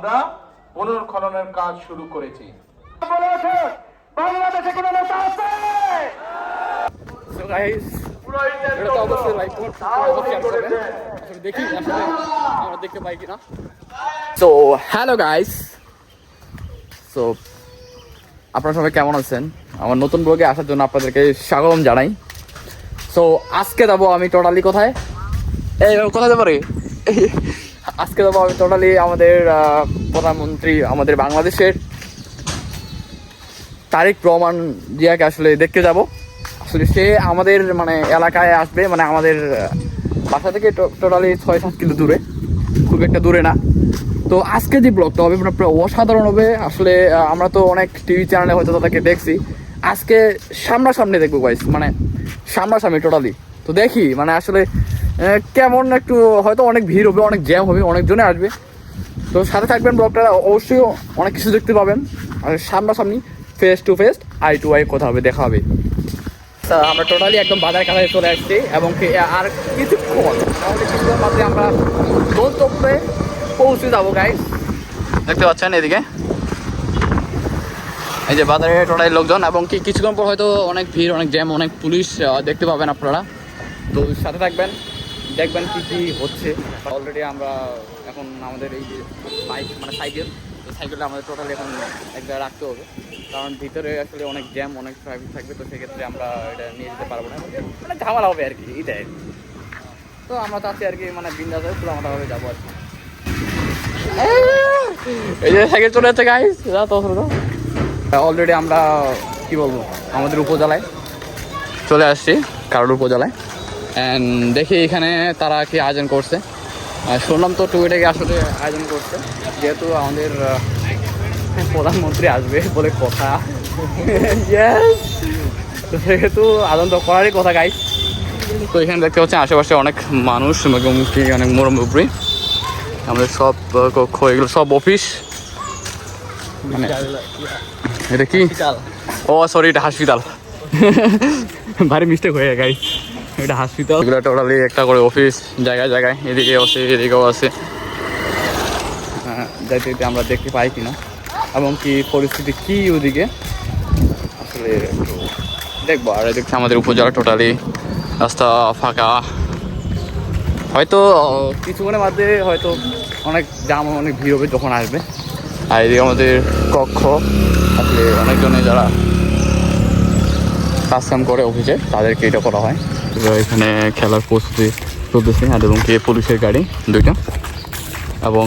আমরা পুনর্খননের কাজ শুরু করেছি। বাংলাদেশে কোনো নেতা আছে? এটা তো অবশ্যই লাইক করবেন, দেখি আসলে আমরা দেখতে পাই কিনা। সো হ্যালো গাইস, সো আপনারা সবাই কেমন আছেন? আমার নতুন ব্লগে আসার জন্য আপনাদেরকে স্বাগতম জানাই। সো আজকে যাবো আমি টোটালি কোথায় কোথায় যেতে পারি আজকে যাবো আমি টোটালি আমাদের প্রধানমন্ত্রী আমাদের বাংলাদেশের তারেক রহমান জিয়াকে আসলে দেখতে যাব। আসলে সে আমাদের মানে এলাকায় আসবে, মানে আমাদের বাসা থেকে টোটালি 6-7 কিলো দূরে, খুব একটা দূরে না। তো আজকে যে ব্লগটা হবে মানে অসাধারণ হবে। আসলে আমরা তো অনেক টিভি চ্যানেলে হয়তো তাদেরকে দেখছি, আজকে সামনাসামনি দেখবো গাইস, মানে সামনাসামনি টোটালি। তো দেখি মানে আসলে কেমন, একটু হয়তো অনেক ভিড় হবে, অনেক জ্যাম হবে, অনেকজনে আসবে। তো সাথে থাকবেন, ব্লগটা অবশ্যই অনেক কিছু দেখতে পাবেন। আর সামনাসামনি face to face, eye to eye কথা হবে, দেখা হবে। আমরা টোটালি একদম বাজার কাছাকাছি চলে আসছি এবং আর কিছুক্ষণ আমাদের কিছুক্ষণ মাত্রে আমরা গন্তব্যে পৌঁছে যাবো গাইস। দেখতে পাচ্ছেন এদিকে এই যে বাজারে টোটালি লোকজন, এবং কিছুক্ষণ পর হয়তো অনেক ভিড়, অনেক জ্যাম, অনেক পুলিশ দেখতে পাবেন আপনারা। তো সাথে থাকবেন, দেখবেন কি কি হচ্ছে। অলরেডি আমরা এখন আমাদের এই যে বাইক মানে সাইকেলটা আমাদের টোটালি এখন এক জায়গায় রাখতে হবে, কারণ ভিতরে আসলে অনেক জ্যাম, অনেক ট্রাফিক থাকবে। তো সেক্ষেত্রে আমরা এটা নিয়ে যেতে পারবো না, মানে ঝামেলা হবে আর কি, এটাই। তো আমরা চাচ্ছি আর কি মানে বিন্দাস পুরো আমাদের যাবো আর কি। এই যে সাইকেল চলে যাচ্ছে গাইস, অলরেডি আমরা কি বলবো আমাদের উপজেলায় চলে আসছি, কারোর উপজেলায়। অ্যান্ড দেখি এখানে তারা কি আয়োজন করছে। শুনলাম তো টুইটাকে আসলে আয়োজন করছে, যেহেতু আমাদের প্রধানমন্ত্রী আসবে বলে কথা। তো সেহেতু আয়োজন তো করারই কথা গাইস। তো এখানে দেখতে পাচ্ছেন আশেপাশে অনেক মানুষ, মুখোমুখি অনেক মুরব্বী, আমাদের সব কক্ষ, এগুলো সব অফিস। মানে এটা কি? ও সরি, এটা হসপিটাল। ভারী মিস্টেক হয়ে যায় গাইস, এটা হসপিটাল। এগুলো টোটালি একটা করে অফিস, জায়গায় জায়গায়, এদিকেও আছে এদিকেও আছে। যাইতে যেতে আমরা দেখতে পাই কিনা এবং কি পরিস্থিতি কি ওদিকে আসলে একটু দেখবো। আর দেখছি আমাদের উপজেলা টোটালি রাস্তা ফাঁকা, হয়তো কিছুক্ষণের মধ্যে হয়তো অনেক জাম, অনেক ভিড় হবে যখন আসবে। আর এদিকে আমাদের কক্ষ, আসলে অনেকজনে যারা কাজকাম করে অফিসে তাদেরকে এটা করা হয়। এখানে খেলার প্রস্তুতি চলতেছে, আর এবং কি পুলিশের গাড়ি দুইটা, এবং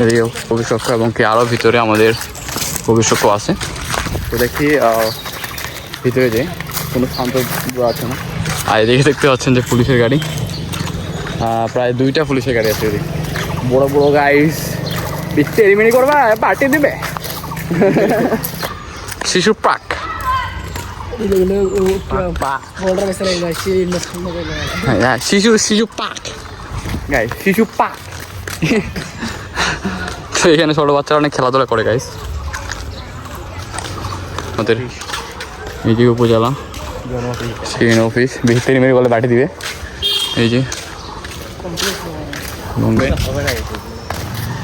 এদিকে অভিষক্ষ এবং কি আরও ভিতরে আমাদের অভিষক্ষ আছে। তো দেখি ভিতরে যে কোনো শান্ত আছে না। আর এদিকে দেখতে পাচ্ছেন যে পুলিশের গাড়ি, প্রায় 2টা পুলিশের গাড়ি আছে এদিকে, বড় বড় গাইস। বিচ্ছে এরিমিনি করবা, পার্টি দিবে। শিশু পার্ক, শিশু পার্ক গাইস, শিশু পার্ক। তো এখানে ছোট বাচ্চারা অনেক খেলাধুলা করে গাইস। আমাদের এই যে উপজেলা অফিস, ভিতরে মেরে বলে বাটি দিবে। এই যে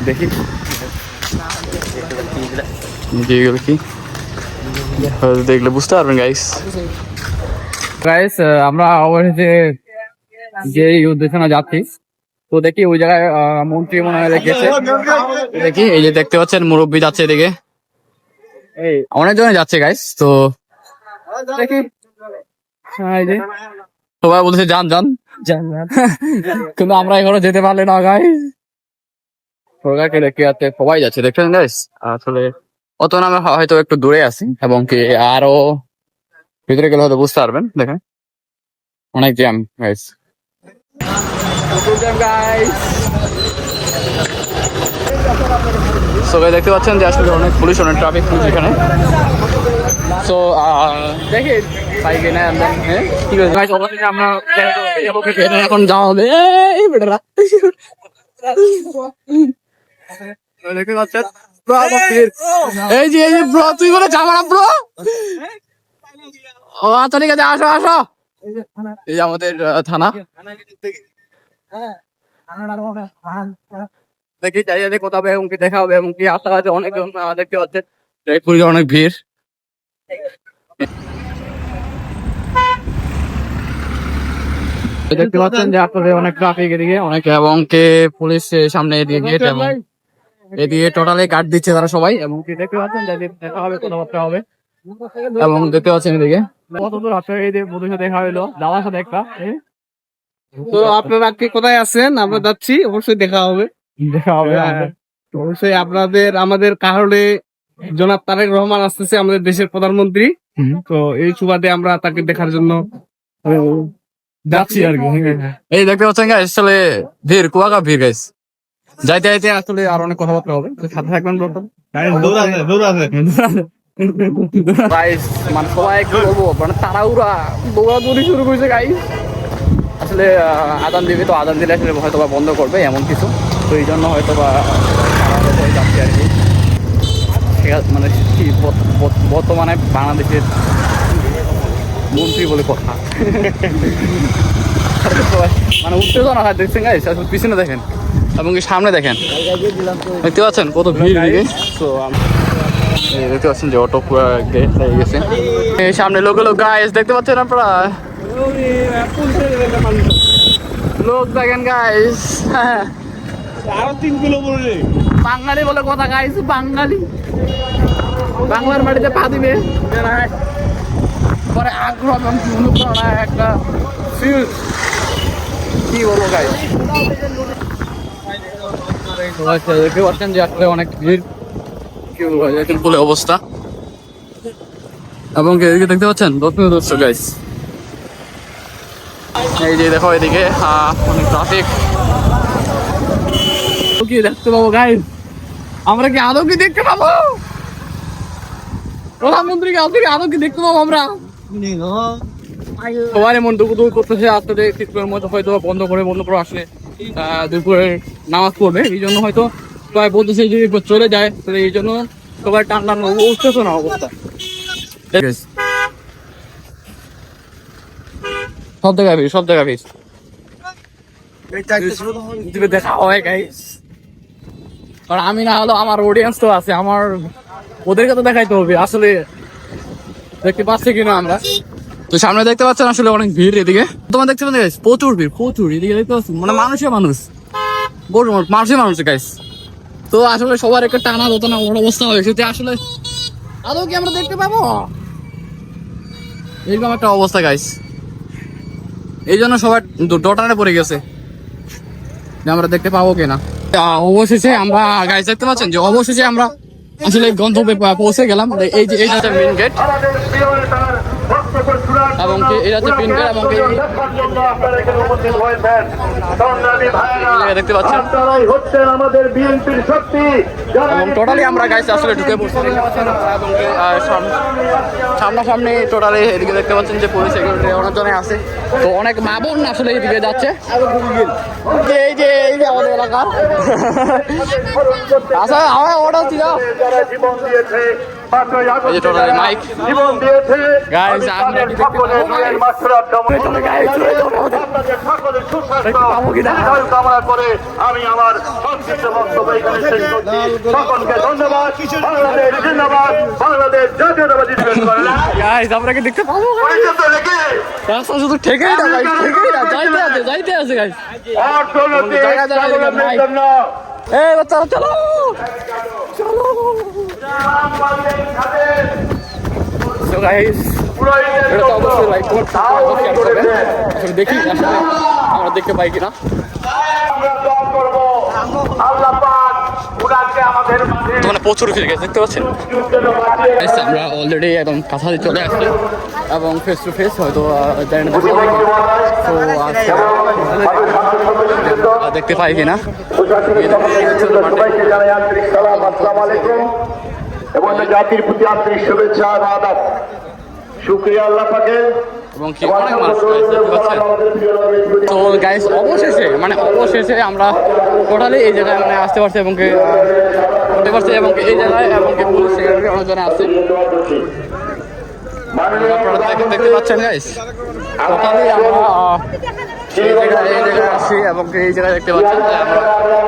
দেখি কি দেখলে বুঝতে পারবেন গাইস। গাইস আমরা অবশেষে যে উদ্দেশ্যে যাচ্ছি, তো দেখি ওই জায়গায় মন্ত্রী মনে হয় গেছে। দেখি এই যে দেখতে পাচ্ছেন মুরব্বী যাচ্ছে এদিকে, অনেকজনে যাচ্ছে গাইস। তো দেখি এই যে সবাই বলছে যান যান, কিন্তু আমরা এখনো যেতে পারলে না গাইস। সরকারকে দেখতে যাচ্ছে, সবাই যাচ্ছে দেখছেন গাইস। আসলে অত নামে হয়তো একটু দূরে আছি, এবং কি আরো ভিতরে গেলে হয়তো বুঝতে পারবেন। দেখেন অনেক জ্যাম গাইস, সবাই দেখতে পাচ্ছেন যে আসলে অনেক পুলিশ, অনেক ট্রাফিক পুলিশ এখানে। সো দেখি বাইকে না ঠিক আছে অবশ্যই আমরা এখন যাওয়া হবে। দেখতে পাচ্ছেন এই যে ব্রো, তুই বলে যাবো না ব্রো। ও আচ্ছা ঠিক আছে, আসো আসো। এই যে আমাদের থানা, দেখি চারিদিকে কোথাও এবং কি দেখা হবে এবং কি আশেপাশে অনেক দেখতে পাচ্ছেন পুরীতে অনেক ভিড়। দেখতে পাচ্ছেন যে আসলে অনেক ট্রাফিক এদিকে অনেক এবং কে পুলিশ সামনে এদিকে গেট এবং এদিকে টোটালি গার্ড দিচ্ছে তারা সবাই এবং কি দেখতে পাচ্ছেন যে দেখা হবে কথাবার্তা হবে এবং দেখতে পাচ্ছেন এদিকে কত দূর আপনার এই যে বন্ধুর সাথে দেখা হইলো দাদার সাথে একটা তো আপনারা কি কোথায় আছেন? আমরা যাচ্ছি, অবশ্যই দেখা হবে। দেখা হবে। অবশ্যই আপনাদের আমাদের কারণে জনাব তারেক রহমান আসতেছে, আমাদের দেশের প্রধানমন্ত্রী। তো এই সুবাদে আমরা তাকে দেখার জন্য যাচ্ছি আর কি। এই দেখতে পাচ্ছেন গাইস আসলে ভিড় কুয়াকা ভিড় গাইস যাইতে যাইতে আসলে আর অনেক কথাবার্তা হবে তো সাথে থাকবেন গাইস মানে সবাই কি বলবো মানে তাড়াহুড়া দৌড়াদৌড়ি শুরু করেছে গাইস আসলে আদান দিবে তো আদান দিলে আসলে হয়তো বা বন্ধ করবে এমন কিছু তো এই জন্য হয়তো বা যাচ্ছে আর কি ঠিক আছে মানে কি বর্তমানে বাংলাদেশের মন্ত্রী বলে কথা মানে উত্তেজনা হয় দেখছেন গাইস আসলে পিছনে দেখেন এবং সামনে দেখেন দেখতে পাচ্ছেন কত ভিড় দিকে তো দেখতে পাচ্ছেন যে অটো পুরো গেট হয়ে গেছে এই সামনে লোক গাইস দেখতে পাচ্ছেন আপনারা লোক দেখেন গাইস আরো 3 কিলো বলে বাঙালি বলে কথা গাইস বাঙালি বাংলার মাটিতে পা দিবে পরে আগ্রহ এবং অনুপ্রেরণা একটা ফিল কি বলবো গাইস দেখতে পাচ্ছেন যে আসলে অনেক ভিড় কি বলবো এখন বলে অবস্থা এবং এদিকে দেখতে পাচ্ছেন দর্শক গাইস এই যে দেখো এদিকে অনেক ট্রাফিক কি দেখতে পাবো গাইস আমরা কি আদৌ কি দেখতে পাবো প্রধানমন্ত্রীকে আদৌ কি দেখতে পাবো আমরা সবাই এমন দুপুর করতেছে আসলে কিছুক্ষণের মধ্যে হয়তো বন্ধ করে আসলে দুপুরে নামাজ পড়বে এই জন্য হয়তো সবাই বলতেছে যদি চলে যায় তাহলে এই জন্য সবাই টান টান উঠতেছে না অবস্থা সব জায়গায় ভিড় দেখা হয় গাইস কারণ আমি না হলো আমার অডিয়েন্স তো আছে আমার ওদেরকে তো দেখাইতে হবে আসলে দেখতে পাচ্ছি কিনা আমরা তো সামনে দেখতে পাচ্ছেন আসলে অনেক ভিড় এদিকে তোমার দেখতে পাচ্ছেন প্রচুর ভিড় প্রচুর এদিকে দেখতে পাচ্ছেন মানে মানুষের মানুষ গাইস তো আসলে সবার একটা টানা দোতানা অবস্থা হয়েছে যে আসলে আদৌ কি আমরা দেখতে পাবো এইরকম একটা অবস্থা গাইস এই জন্য সবার ডটানে পড়ে গেছে যে আমরা দেখতে পাবো কিনা অবশেষে আমরা গাইস দেখতে পাচ্ছেন যে অবশেষে আমরা আসলে গন্তব্যে পৌঁছে গেলাম এই যে এইটা হচ্ছে মেইন গেট এবং এটা হচ্ছে মেইন গেট এবং দেখতে পাচ্ছেন এবং টোটালি আমরা গাইস আসলে ঢুকে পড়ছি এবং সামনাসামনি টোটালি এদিকে দেখতে পাচ্ছেন যে পুলিশ সিকিউরিটি অনেকজনে আছে তো অনেক মা বোন আসলে এইদিকে যাচ্ছে এই যে আমাদের এলাকা আচ্ছা আমার অর্ডার ছিল এই যে টোটালি মাইক গাইস আমরা কামনা করে আমি আমার সংক্ষিপ্ত বক্তব্য এখানে শেষ করছি সকলকে ধন্যবাদ বাংলাদেশ জিন্দাবাদ বাংলাদেশ জাতীয়তাবাদী দিবস গাইস আমরা কি দেখতে পাবো রাস্তা শুধু ঠেকেই না গাইস ঠেকেই না যাইতে আছে গাইস এই বাচ্চারা চলো সো গাইস এটা তো অবশ্যই লাইক করতে হবে আসলে দেখি আসলে আমরা দেখতে পাই কিনা তো মানে প্রচুর ভিড় গেছে দেখতে পাচ্ছেন আমরা অলরেডি একদম কাছাকাছি চলে আসছি এবং ফেস টু ফেস হয়তো জানি না তো দেখতে পাই কিনা এবং জাতির প্রতি আন্তরিক শুভেচ্ছা ও আদাব শুকরিয়া আল্লাহ পাকের এবং কি অনেক মানুষ দেখতে পাচ্ছেন তো গাইস অবশেষে আমরা টোটালি এই জায়গায় মানে আসতে পারছি এবং কি করতে পারছি এবং এই জায়গায় এবং কি পুলিশ সেক্রেটারি অনেকজনে আসছে আপনারা দেখতে পাচ্ছেন গাইস টোটালি আমরা এই জায়গায় আসছি এবং এই জায়গায় দেখতে পাচ্ছেন যে আমরা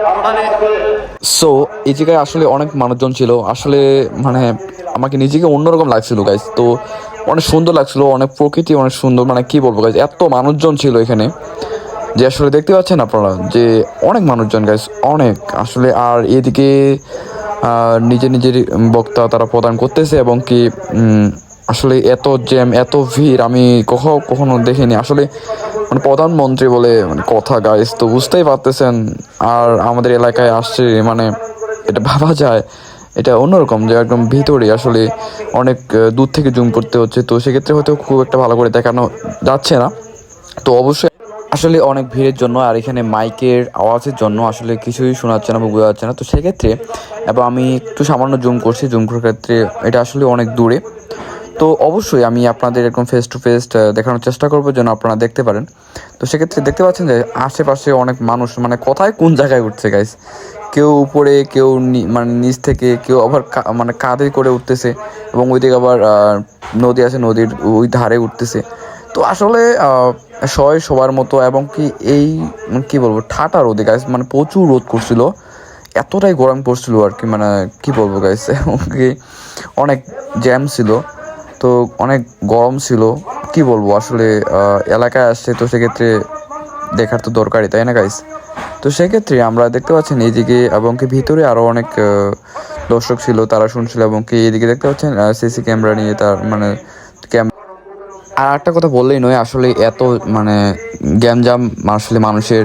টোটালি সো এই জায়গায় আসলে অনেক মানুষজন ছিল, আসলে মানে আমাকে নিজেকে অন্যরকম লাগছিল গাইজ। তো অনেক সুন্দর লাগছিল, অনেক প্রকৃতি অনেক সুন্দর, মানে কি বলবো গাইজ, এত মানুষজন ছিল এখানে যে আসলে দেখতে পাচ্ছেন আপনারা যে অনেক মানুষজন গাইজ, অনেক আসলে। আর এদিকে নিজের নিজের বক্তা তারা প্রদান করতেছে এবং কি আসলে এত জ্যাম এত ভিড় আমি কখনো দেখিনি আসলে। মানে প্রধানমন্ত্রী বলে মানে কথা গাইজ, তো বুঝতেই পারতেছেন। আর আমাদের এলাকায় আসছে, মানে এটা ভাবা যায় এটা অন্যরকম যে একদম ভিতরে আসলে অনেক দূর থেকে জুম করতে হচ্ছে, তো সেক্ষেত্রে হয়তো খুব একটা ভালো করে দেখানো যাচ্ছে না। তো অবশ্যই আসলে অনেক ভিড়ের জন্য আর এখানে মাইকের আওয়াজের জন্য আসলে কিছুই শোনা যাচ্ছে না বা বোঝা যাচ্ছে না, তো সেক্ষেত্রে এবং আমি একটু সামান্য জুম করছি, জুম করার ক্ষেত্রে এটা আসলে অনেক দূরে। তো অবশ্যই আমি আপনাদের এরকম ফেস টু ফেস দেখানোর চেষ্টা করবো যেন আপনারা দেখতে পারেন। তো সেক্ষেত্রে দেখতে পাচ্ছেন যে আশেপাশে অনেক মানুষ, মানে কোথায় কোন জায়গায় উঠছে গাইস, কেউ উপরে, কেউ মানে নিচ থেকে, কেউ আবার মানে কাঁধে করে উঠতেছে এবং ওইদিকে আবার নদী আছে, নদীর ওই ধারে উঠতেছে। তো আসলে সবার মতো এবং কি এই কি বলবো ঠাটা রোদে গাইস, মানে প্রচুর রোদ করছিল, এতটাই গরম পড়ছিল আর কি, মানে কি বলবো গাইস এবং কি অনেক জ্যাম ছিল, তো অনেক গরম ছিল, কি বলবো আসলে এলাকায় আসছে তো সেক্ষেত্রে দেখার তো দরকারই, তাই না গাইস? তো সেক্ষেত্রে আমরা দেখতে পাচ্ছেন এইদিকে এবং কি ভিতরে আরও অনেক দর্শক ছিল, তারা শুনছিল এবং কি এদিকে দেখতে পাচ্ছেন সিসি ক্যামেরা নিয়ে তার মানে আর একটা কথা বললেই নয়, আসলে এত মানে গ্যাঞ্জাম আসলে মানুষের,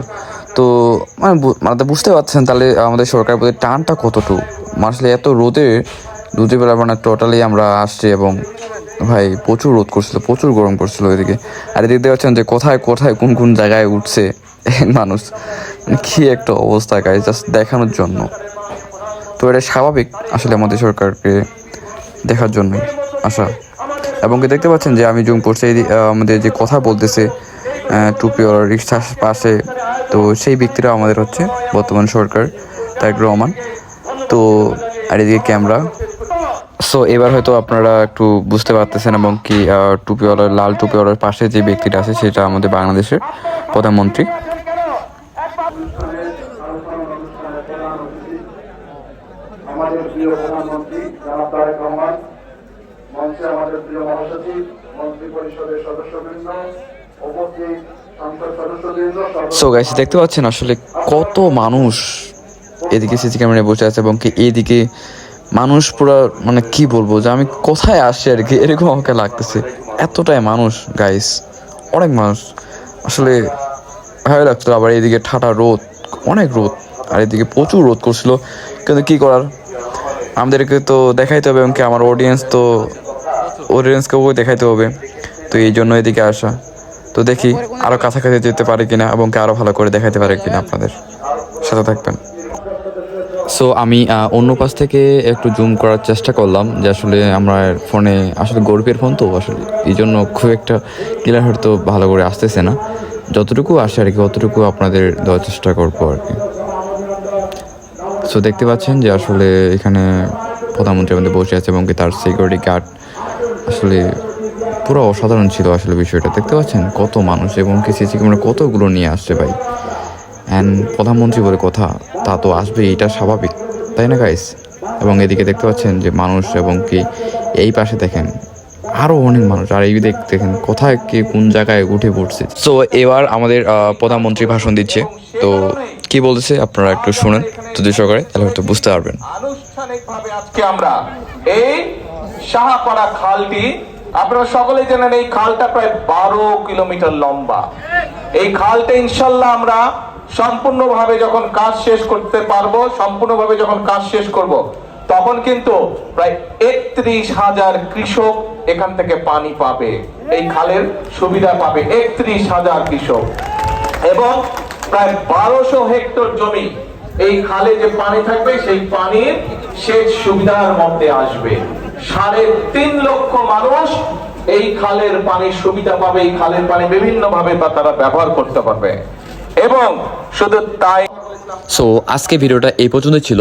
তো মানে বুঝতে পারছেন তাহলে আমাদের সরকারের প্রতি টানটা কতটুকু। আসলে এত রোদে বেলা মানে টোটালি আমরা আসছি এবং ভাই প্রচুর রোদ করছিল, প্রচুর গরম করছিল এদিকে। আর এদিকে দেখতে পাচ্ছেন যে কোথায় কোথায় কোন কোন জায়গায় উঠছে মানুষ, মানে কি একটা অবস্থা গাইস, জাস্ট দেখানোর জন্য। তো এটা স্বাভাবিক আসলে আমাদের সরকারকে দেখার জন্যই আসা। এবং কি দেখতে পাচ্ছেন যে আমি জুম করছি আমাদের যে কথা বলতেছে টুপিওয়ালা রিক্সার পাশে, তো সেই ব্যক্তিরা আমাদের হচ্ছে বর্তমান সরকার তারেক রহমান। তো আর এদিকে ক্যামেরা। সো এবার হয়তো আপনারা একটু বুঝতে পারতেছেন এবং কি টুপিওয়ালার লাল টুপিওয়ালার পাশে যে ব্যক্তিটা আছে সেটা আমাদের বাংলাদেশের প্রধানমন্ত্রী। আমাদের প্রিয় প্রধানমন্ত্রী জনাব তারেক রহমান, মঞ্চে আমাদের প্রিয় মহাসচিব, মন্ত্রী পরিষদের সদস্যবৃন্দ, উপস্থিত সংসদ সদস্যবৃন্দ। সো গাইস দেখতে পাচ্ছেন আসলে কত মানুষ এদিকে সিসি ক্যামেরায় বসে আছে এবং কি এদিকে মানুষ পুরো, মানে কি বলবো যে আমি কোথায় আসছি আর কি এরকম আমাকে লাগতেছে, এতটাই মানুষ গাইস, অনেক মানুষ আসলে ভালো লাগতো। আবার এদিকে ঠাটা রোদ, অনেক রোদ, আর এদিকে প্রচুর রোদ করছিল, কিন্তু কি করার, আমাদেরকে তো দেখাইতে হবে এবং কি আমার অডিয়েন্সকেও দেখাইতে হবে, তো এই জন্য এদিকে আসা। তো দেখি আরও কাছাকাছি যেতে পারে কিনা এবং কি আরও ভালো করে দেখাইতে পারে কিনা, আপনাদের সাথে থাকবেন। সো আমি অন্য পাশ থেকে একটু জুম করার চেষ্টা করলাম যে আসলে আমার ফোনে আসলে গরিবের ফোন তো আসলে এই জন্য খুব একটা ক্লিয়ার হয়তো ভালো করে আসতেছে না, যতটুকু আসে আর কি অতটুকু আপনাদের দেওয়ার চেষ্টা করবো আর কি। সো দেখতে পাচ্ছেন যে আসলে এখানে প্রধানমন্ত্রী আমাদের বসে আছে এবং কি তার সিকিউরিটি গার্ড আসলে পুরো অসাধারণ ছিল আসলে বিষয়টা। দেখতে পাচ্ছেন কত মানুষ এবং কি সিসি ক্যামেরা কতগুলো নিয়ে আসছে ভাই, অ্যান্ড প্রধানমন্ত্রী বলে কথা, তা তো আসবেই, এটা স্বাভাবিক, তাই না গাইস? এবং এদিকে দেখতে পাচ্ছেন যে মানুষ এবং কি এই পাশে দেখেন আরও অনেক মানুষ, আর এই দেখেন কোথায় কে কোন জায়গায় উঠে পড়ছে। সো এবার আমাদের প্রধানমন্ত্রী ভাষণ দিচ্ছে, তো কি বলতেছে আপনারা একটু শুনেন যদি সহকারে, তাহলে হয়তো বুঝতে পারবেন। আনুষ্ঠানিকভাবে আজকে আমরা এই সাহাপাড়া খালটি, আপনারা সকলেই জানেন এই খালটা প্রায় 12 কিলোমিটার লম্বা। এই খালটা ইনশাল্লাহ আমরা সম্পূর্ণভাবে যখন কাজ শেষ করতে পারবো, সম্পূর্ণভাবে যখন কাজ শেষ করব, তখন কিন্তু প্রায় 31,000 কৃষক এখান থেকে পানি পাবে, এই খালের সুবিধা পাবে 31,000 কৃষক। এবং প্রায় 1200 হেক্টর জমি এই খালে যে পানি থাকবে সেই পানির সেচ সুবিধার মধ্যে আসবে। 3.5 লক্ষ মানুষ এই খালের পানির সুবিধা পাবে, এই খালের পানি বিভিন্ন ভাবে তারা ব্যবহার করতে পারবে। এবং শুধু তাই। সো আজকে ভিডিওটা এই পর্যন্ত ছিল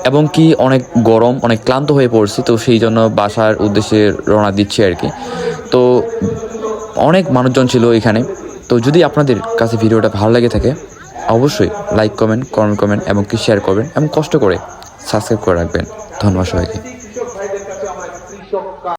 এবং কি অনেক গরম, অনেক ক্লান্ত হয়ে পড়ছি, তো সেই জন্য বাসার উদ্দেশ্যে রওনা দিচ্ছি আর কি। তো অনেক মানুষজন ছিল এখানে, তো যদি আপনাদের কাছে ভিডিওটা ভালো লেগে থাকে অবশ্যই লাইক কমেন্ট এবং কি শেয়ার করবেন এবং কষ্ট করে সাবস্ক্রাইব করে রাখবেন। ধন্যবাদ সবাইকে।